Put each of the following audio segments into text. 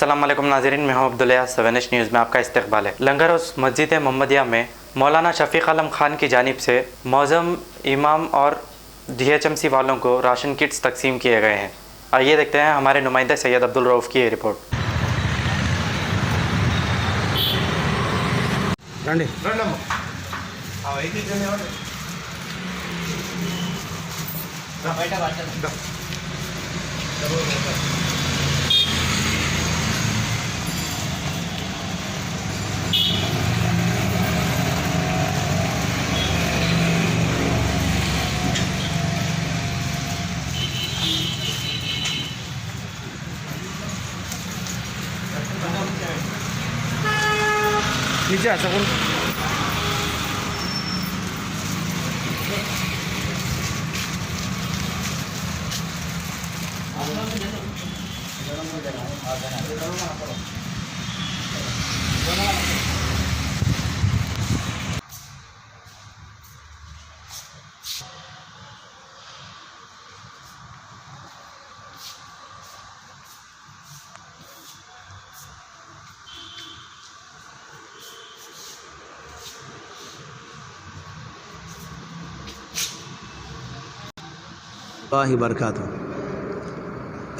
अस्सलाम वालेकुम नाज़रीन, मैं हूं अब्दुल्ला। 7H न्यूज़ में आपका इस्तकबाल है। लंगर हाउस मस्जिद मोहम्मदिया में मौलाना शफीक आलम खान की जानिब से मौज़म इमाम और DHMC वालों को राशन किट्स तकसीम किए गए हैं। आइए देखते हैं हमारे नुमाइंदे सैयद अब्दुल रऊफ़ की ये रिपोर्ट। नीचे आ सकूँ बरकातहू।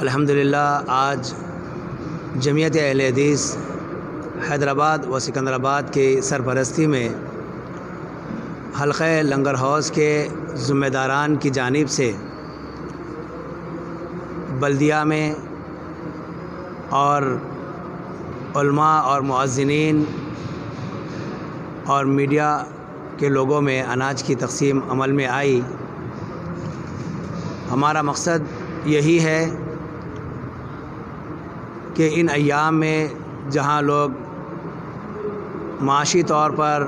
अल्हम्दुलिल्लाह आज जमीयत अहले हदीस हैदराबाद व सिकंदराबाद की सरपरस्ती में हल्क़े लंगर हाउस के ज़िम्मेदारान की जानिब से बल्दिया में और उलमा और मुअज़्ज़िनीन और मीडिया के लोगों में अनाज की तक़सीम अमल में आई। हमारा मकसद यही है कि इन अय्याम में जहाँ लोग माशी तौर पर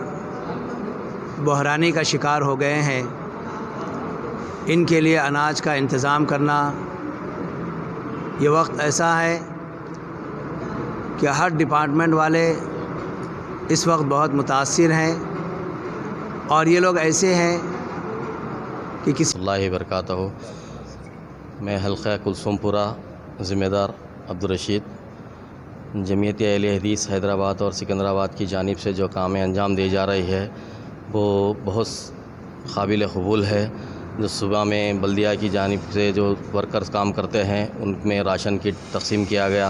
बहरानी का शिकार हो गए हैं, इनके लिए अनाज का इंतज़ाम करना। ये वक्त ऐसा है कि हर डिपार्टमेंट वाले इस वक्त बहुत मुतासिर हैं और ये लोग ऐसे हैं कि किसी अल्लाह बरकातहू। मैं हल्क़ा कुलसुमपुरा ज़िम्मेदार अब्दुल रशीद, जमीयत अहले हदीस हैदराबाद और सिकंदराबाद की जानिब से जो काम अंजाम दी जा रही है वो बहुत काबिल क़बूल है। जो सुबह में बल्दिया की जानिब से जो वर्कर्स काम करते हैं उनमें राशन किट तक़सीम किया गया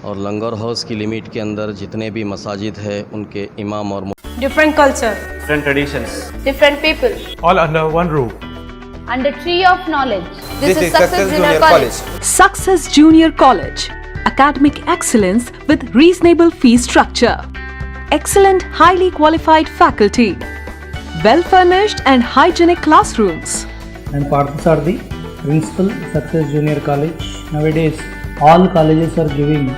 और लंगर हाउस की लिमिट के अंदर जितने भी मसाजिद है उनके इमाम और different culture, different traditions, different people, all under one roof. and a tree of knowledge. This is Success Junior College. Success Junior College. Academic excellence with reasonable fee structure. Excellent, highly qualified faculty. Well-furnished and hygienic classrooms. And Parthas are the principal Success Junior College. Nowadays, all colleges are giving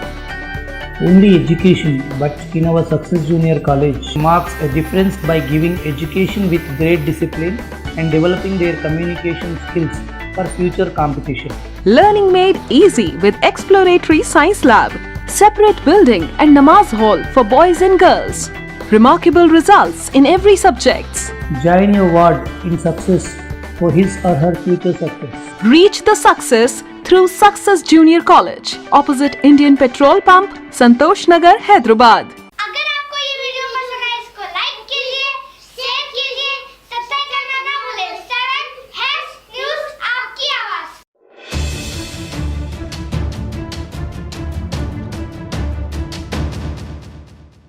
only education, but in our Success Junior College marks a difference by giving education with great discipline and developing their communication skills for future competition. Learning made easy with exploratory science lab, separate building and namaz hall for boys and girls. Remarkable results in every subject. Join your ward in success for his or her future success. Reach the success through Success Junior College, opposite Indian Petrol Pump, Santosh Nagar, Hyderabad.